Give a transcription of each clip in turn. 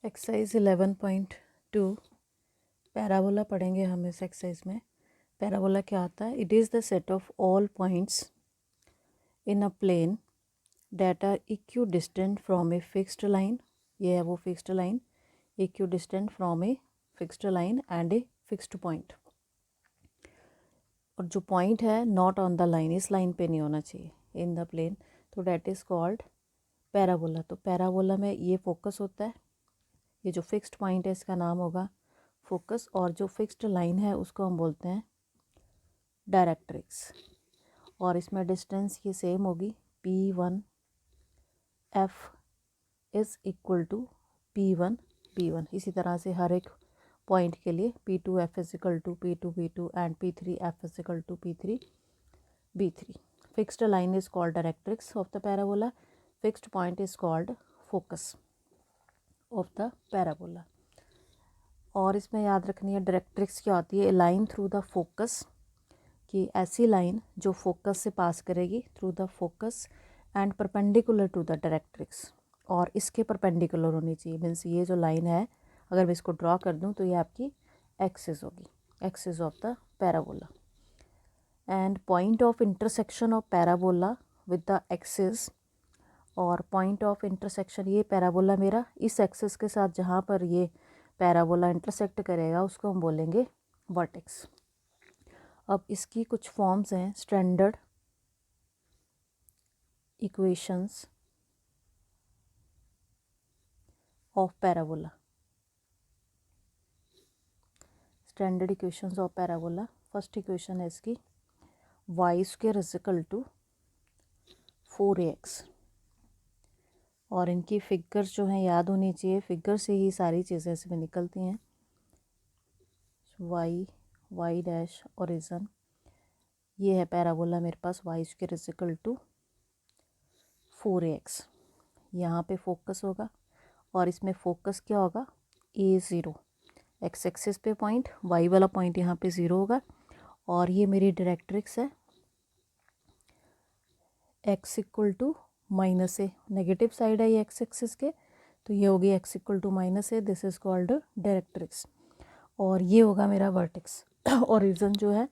Exercise 11.2 parabola पढ़ेंगे हम इस एक्सरसाइज में। पैराबोला क्या होता है? It is the set of all points in a plane that are equidistant from a fixed line. ये है वो fixed line, equidistant from a fixed line and a fixed point. और जो point है not on the line, इस line पे नहीं होना चाहिए इन द प्लेन, तो डेट इज़ कॉल्ड पैराबोला। तो पैराबोला में ये फोकस होता है, ये जो फिक्स्ड पॉइंट है इसका नाम होगा फोकस, और जो फिक्स्ड लाइन है उसको हम बोलते हैं डायरेक्ट्रिक्स। और इसमें डिस्टेंस ये सेम होगी, P1 F is equal to P1 B1। इसी तरह से हर एक पॉइंट के लिए P2 F is equal to P2 B2 and P3 F is equal to P3 B3। Fixed line is called directrix of the parabola, fixed point is called focus of the parabola. और इसमें याद रखनी है directrix क्या होती है? A line through the focus, कि ऐसी लाइन जो फोकस से पास करेगी through the focus and perpendicular to the directrix, और इसके परपेंडिकुलर होनी चाहिए। मीन्स ये जो लाइन है अगर मैं इसको ड्रॉ कर दूं तो ये आपकी एक्सिस होगी, axis of the parabola. And point of intersection of parabola with the axis, और पॉइंट ऑफ इंटरसेक्शन, ये पैराबोला मेरा इस एक्सिस के साथ जहाँ पर ये पैराबोला इंटरसेक्ट करेगा उसको हम बोलेंगे वर्टेक्स। अब इसकी कुछ फॉर्म्स हैं, standard equations of parabola. Standard equations of parabola, first equation है इसकी y square is equal to 4ax। और इनकी फिगर्स जो हैं याद होनी चाहिए, फिगर से ही सारी चीज़ें इसमें निकलती हैं। y डैश ओरिजन, ये है पैराबोला मेरे पास y square is equal to 4ax। यहाँ पे फोकस होगा और इसमें फोकस क्या होगा? A0, एक्स एक्सिस पे पॉइंट, y वाला पॉइंट यहाँ पे 0 होगा। और ये मेरी डायरेक्ट्रिक्स है x equal to minus a, negative side है ये एक्स एक्सिस के, तो ये होगी x equal to minus a, this is called directrix. और ये होगा मेरा वर्टेक्स ओरिजिन जो है।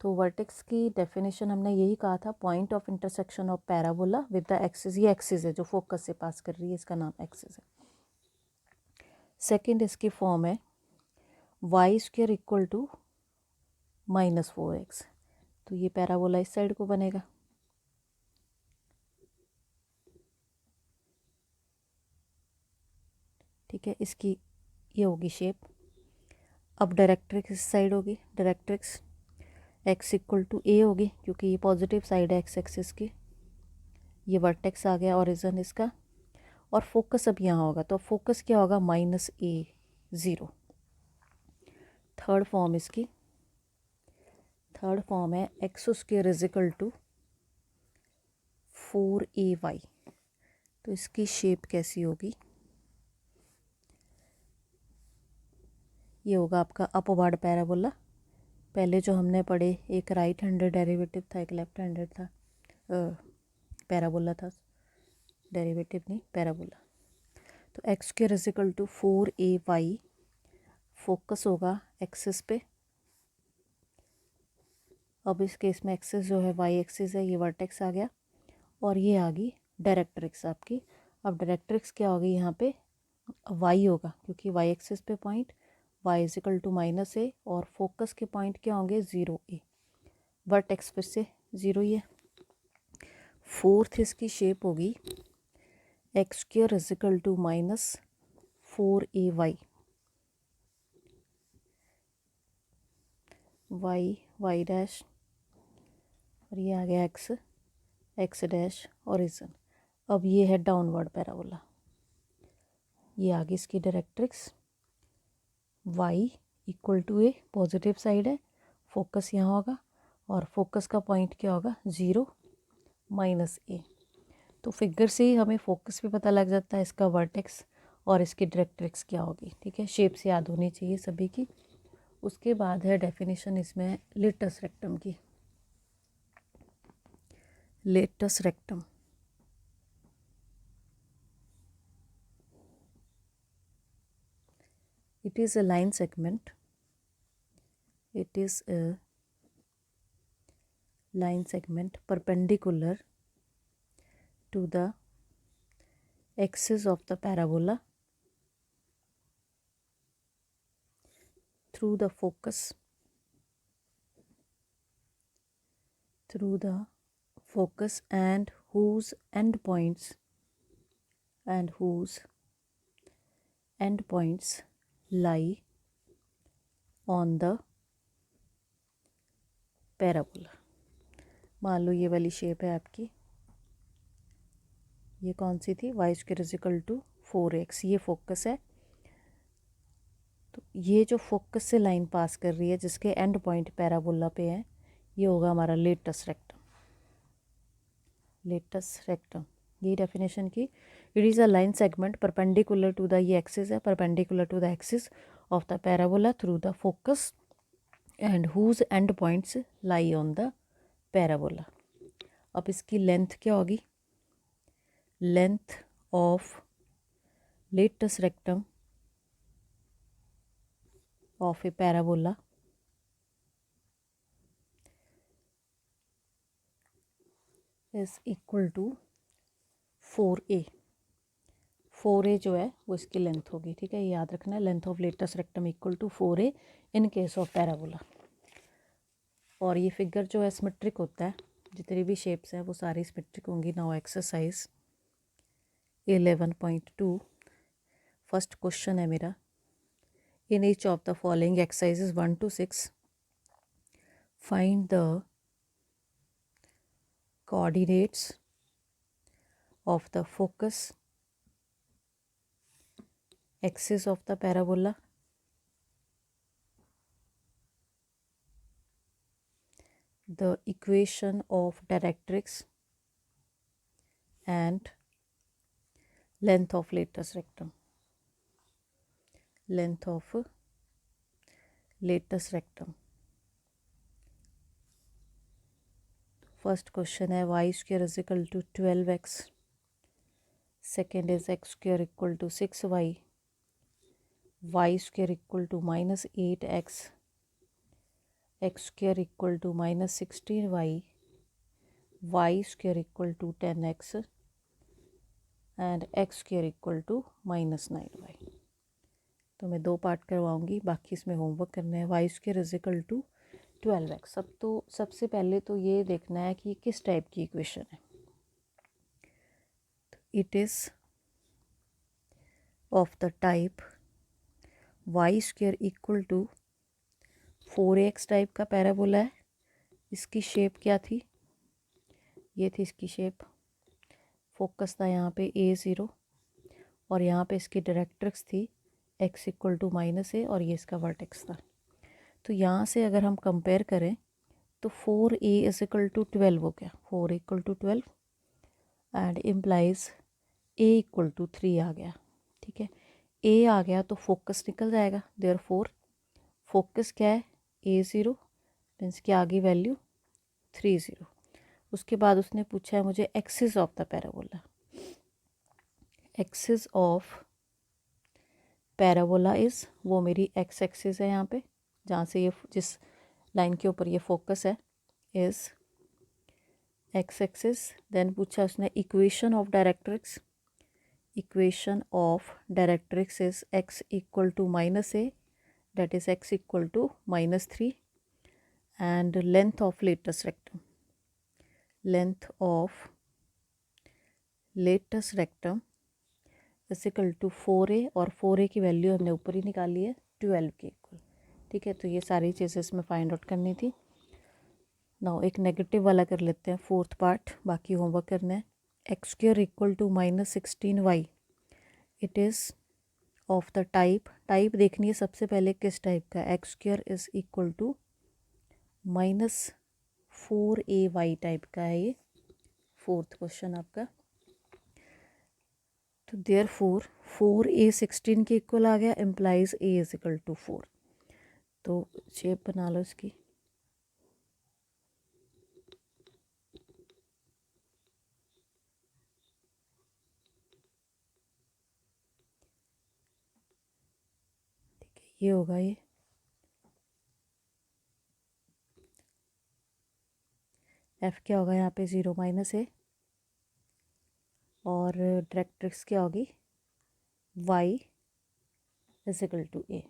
तो वर्टेक्स की डेफिनेशन हमने यही कहा था, point of intersection of parabola with the axis. ये एक्सिस है जो फोकस से पास कर रही है, इसका नाम एक्सिस है। सेकेंड इसकी फॉर्म है y square equal to -4x। तो ये पैराबोला इस साइड को बनेगा, ठीक है, इसकी ये होगी शेप। अब डायरेक्ट्रिक्स इस साइड होगी, directrix x equal to a होगी क्योंकि ये पॉजिटिव साइड है एक्स एक्सिस की। ये वर्टेक्स आ गया ओरिजिन इसका, और फोकस अब यहाँ होगा, तो फोकस क्या होगा? -a0। थर्ड फॉर्म इसकी, थर्ड फॉर्म है x square is equal to 4ay। तो इसकी शेप कैसी होगी? ये होगा आपका अपवर्ड पैराबोला। पहले जो हमने पढ़े, एक राइट हैंडेड डेरिवेटिव था, एक लेफ्ट हैंडेड था, पैराबोला था, डेरिवेटिव नहीं पैराबोला। तो x square is equal to 4ay, focus होगा एक्सिस पे। अब इस केस में एक्सिस जो है वाई एक्सिस है, ये वर्टेक्स आ गया, और ये आ गई डायरेक्ट्रिक्स आपकी। अब डायरेक्ट्रिक्स क्या होगी? यहाँ पे वाई होगा क्योंकि वाई एक्सिस पे point y is equal to -a, और फोकस के पॉइंट क्या होंगे? 0a, वर्टेक्स फिर से 0 ही है। फोर्थ इसकी शेप होगी x square is equal to -4ay, y dash, और ये आ गया x डैश ओरिजिन। अब ये है डाउनवर्ड पैराबोला, ये आ गई इसकी directrix. y equal to a, positive side है, फोकस यहाँ होगा, और फोकस का पॉइंट क्या होगा? 0 -a। तो फिगर से ही हमें फोकस भी पता लग जाता है, इसका वर्टेक्स और इसकी डायरेक्ट्रिक्स क्या होगी, ठीक है। शेप से याद होनी चाहिए सभी की। उसके बाद है डेफिनेशन इसमें लेटस रेक्टम की। Latus rectum, It is a line segment. It is a line segment perpendicular to the axis of the parabola through the focus and whose endpoints lie on the parabola. मान लो ये वाली shape है आपकी, ये कौन सी थी, y square is equal to 4x, ये फोकस है। तो ये जो फोकस से लाइन पास कर रही है जिसके एंड पॉइंट पैराबोला पे है, ये होगा हमारा लेटस रेक्टम। ये डेफिनेशन की। It is a line segment perpendicular to the, ये एक्सिस है, perpendicular to the axis of the parabola through the focus and whose end points lie on the parabola. अब इसकी लेंथ क्या होगी, length of latus rectum of a parabola is equal to 4a। 4a जो है वो इसकी length होगी, ठीक है, ये याद रखना है। Length of latus rectum equal to 4a in case of parabola. और ये फिगर जो है सिमेट्रिक होता है, जितनी भी शेप्स हैं वो सारी सिमेट्रिक होंगी। नाउ एक्सरसाइज 11.2 फर्स्ट क्वेश्चन है मेरा। इन each of the following exercises 1 to 6 find the coordinates of the focus axis of the parabola, the equation of directrix and length of latus rectum. Length of latus rectum. First question है y square is equal to 12x. Second is x square equal to 6y. Y square equal to minus 8x. X square equal to minus 16y. Y square equal to 10x. And x square equal to minus 9y। तो मैं 2 part करवाऊंगी, बाकी इसमें homework करना है। Y square is equal to 12x। सबसे पहले तो ये देखना है कि किस टाइप की इक्वेशन है। It is of the type y square equal to 4x type का पैराबोला है। इसकी शेप क्या थी, ये थी इसकी शेप। फोकस था यहाँ पे A0 और यहाँ पे इसकी डायरेक्ट्रिक्स थी x equal to minus a और ये इसका वर्टेक्स था। तो यहाँ से अगर हम कंपेयर करें तो 4a इज इक्वल टू 12 हो गया, 4 equal to 12 and implies a equal to 3 आ गया, ठीक है। a आ गया तो फोकस निकल जाएगा, देयरफॉर फोकस क्या है A0 मीन्स की आ गई वैल्यू 30। उसके बाद उसने पूछा है मुझे axis of the parabola. Axis of parabola is, वो मेरी एक्स एक्सिस है यहाँ पे जहाँ से ये जिस लाइन के ऊपर ये फोकस है, इज़ एक्स एक्सिस। देन पूछा उसने equation of directrix. Equation of directrix is x equal to minus a, that is x equal to minus 3 and length of latus rectum. Length of latus rectum is equal to 4a और 4a की value हमने ऊपर ही निकाली है 12 के equal, ठीक है। तो ये सारी चीज़ें इसमें फाइंड आउट करनी थी। नाउ एक नेगेटिव वाला कर लेते हैं, फोर्थ पार्ट, बाकी होमवर्क करना है। X square equal to minus 16y। It is of the type देखनी है सबसे पहले किस टाइप का। X square is equal to minus 4ay type का है ये, फोर्थ क्वेश्चन आपका। तो देयरफॉर 4a 16 के इक्वल आ गया, implies a is equal to 4। तो शेप बना लो इसकी। ये होगा ये एफ क्या होगा यहाँ पे 0 माइनस ए, और डायरेक्ट्रिक्स क्या होगी y इज इक्वल टू ए।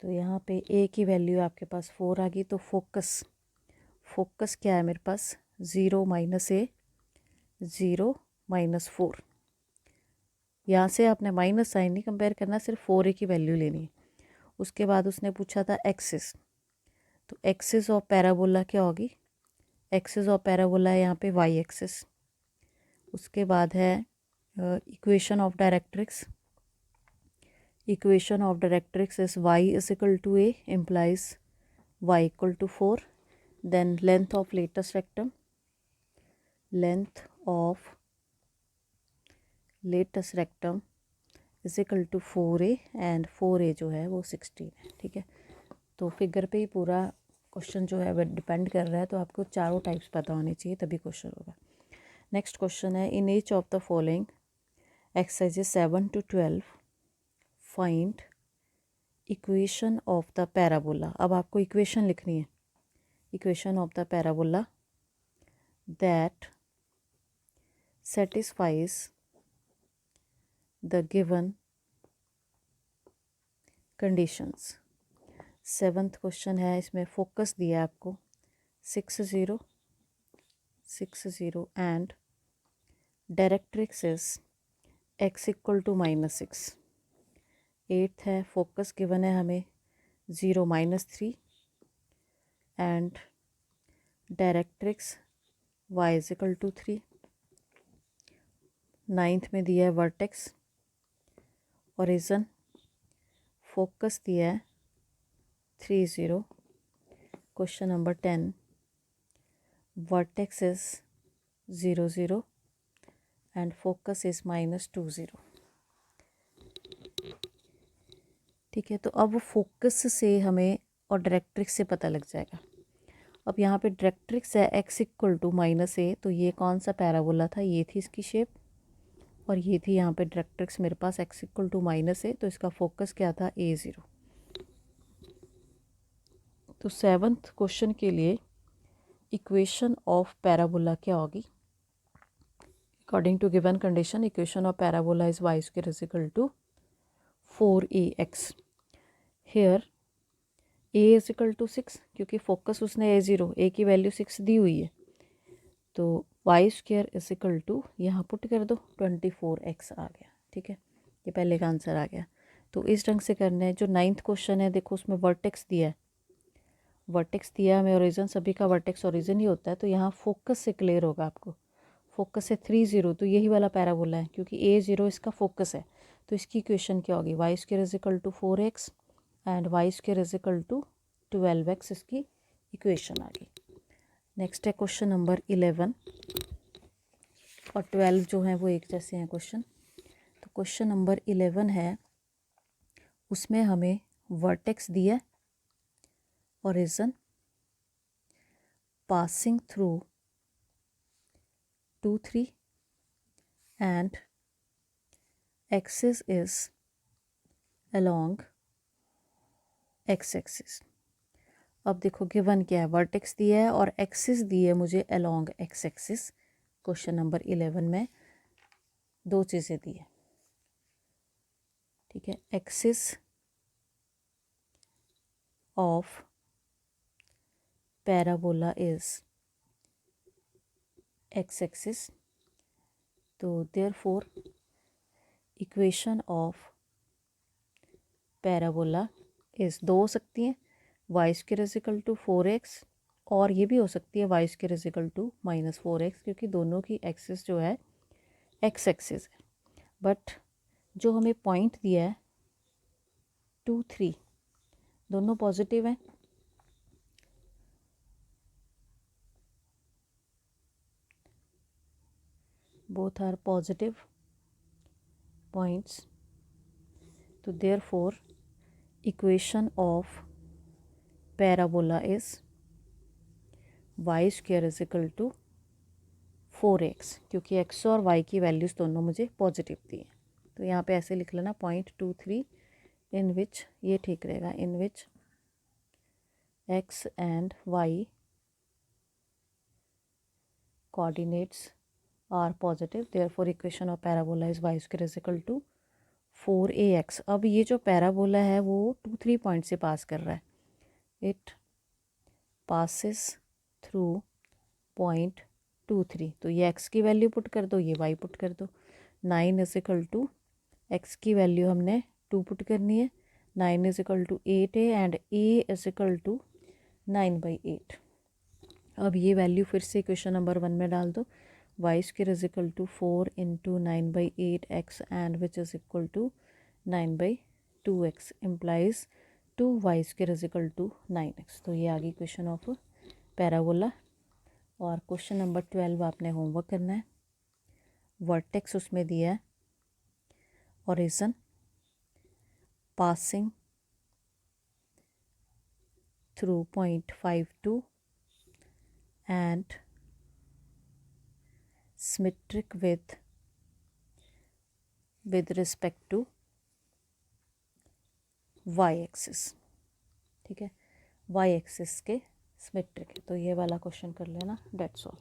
तो यहाँ पे ए की वैल्यू आपके पास 4 आ गई। तो फोकस क्या है मेरे पास 0 माइनस ए 0 माइनस 4। यहाँ से आपने माइनस साइन नहीं कंपेयर करना, सिर्फ 4a की वैल्यू लेनी है। उसके बाद उसने पूछा था एक्सिस, तो एक्सिस ऑफ पैराबोला क्या होगी, एक्सिस ऑफ पैराबोला है यहाँ पे y एक्सिस। उसके बाद है equation of directrix, equation of directrix is y is equal to a implies y equal to 4। Then length of latus rectum, length of latus rectum is equal to 4a and 4a जो है वो 16 है। ठीक है, तो figure पे ही पूरा question जो है वो डिपेंड कर रहा है, तो आपको चारों टाइप्स पता होने चाहिए तभी क्वेश्चन होगा। नेक्स्ट क्वेश्चन है in each of the following exercises 7 to 12 find equation of the parabola. अब आपको इक्वेशन लिखनी है, equation of the parabola that satisfies the given conditions. 7th question है, इसमें फोकस दिया है आपको 6 0 and directrix is x equal to -6। 8th है, फोकस गिवन है हमें 0 -3 and directrix y is equal to 3। 9th में दिया है वर्टेक्स, ओरिजिन, फोकस दिया है 3 0। Question number 10 vertex is 0 0 and focus is -2 0। ठीक है, तो अब फोकस से हमें और डायरेक्ट्रिक्स से पता लग जाएगा। अब यहाँ पे डायरेक्ट्रिक्स है x इक्वल टू -a, तो ये कौन सा पैराबोला था, ये थी इसकी शेप, और ये थी यहाँ पे डायरेक्ट्रिक्स मेरे पास x इक्वल टू -a, तो इसका फोकस क्या था a0। तो 7th क्वेश्चन के लिए इक्वेशन ऑफ पैराबोला क्या होगी, according to given condition equation of parabola is y square is equal to 4ax। Here a is equal to 6, क्योंकि फोकस उसने a0, a की वैल्यू 6 दी हुई है, तो y square is equal to यहाँ put कर दो 24x आ गया। ठीक है, ये पहले का आंसर आ गया। तो इस ढंग से करना है। जो 9th क्वेश्चन है, देखो उसमें वर्टेक्स दिया है, वर्टेक्स दिया हमें, ओरिजिन, सभी का वर्टेक्स ओरिजिन ही होता है, तो यहाँ फोकस से क्लियर होगा आपको। फोकस है 3 0, तो यही वाला पैराबोला है, क्योंकि a0 इसका फोकस है, तो इसकी इक्वेशन क्या होगी, y square is equal to 4x and y square is equal to 12x, इसकी इक्वेशन आ गई। नेक्स्ट है क्वेश्चन नंबर 11 और 12 जो हैं वो एक जैसे हैं क्वेश्चन। तो क्वेश्चन नंबर 11 है, उसमें हमें वर्टेक्स दिया, origin, passing through 2 3 and axis is along x axis। अब देखो गिवन क्या है, वर्टेक्स दिया है और एक्सिस दी है मुझे along x axis। Question number 11 में दो चीज़ें दी है। ठीक है, axis of parabola is x axis, तो therefore equation of parabola is दो हो सकती हैं, y square is equal to 4x, और ये भी हो सकती है y square is equal to -4x, क्योंकि दोनों की एक्सिस जो है x एक्सिस है। बट जो हमें पॉइंट दिया है 2 3 दोनों पॉजिटिव हैं, both are positive points, तो therefore equation of parabola is y square is equal to 4x, क्योंकि x और y की वैल्यूज़ दोनों मुझे पॉजिटिव दी हैं। तो यहाँ पे ऐसे लिख लेना 0.23 इन विच, ये ठीक रहेगा, इन विच x and y coordinates are positive, therefore equation of parabola is y square is equal to 4ax। अब ये जो पैराबोला है वो 2-3 पॉइंट से पास कर रहा है, इट पासिस थ्रू पॉइंट 2-3, तो ये x की वैल्यू पुट कर दो, ये y पुट कर दो। 9 इज इक्वल टू x की वैल्यू हमने 2 पुट करनी है, 9 is equal to 8a and a is equal to 9/8। अब ये वैल्यू फिर से इक्वेशन नंबर 1 में डाल दो, y square is equal to 4 into 9/8x and which is equal to 9/2x implies 2y² is equal to 9x। तो ये आ गई इक्वेशन ऑफ पैराबोला। और क्वेश्चन नंबर 12 आपने होमवर्क करना है। वर्टेक्स उसमें दिया है origin passing through point 52 and symmetric with respect to y axis. ठीक है, y एक्सिस के सिमेट्रिक है। तो ये वाला क्वेश्चन कर लेना, डेट्स ऑल।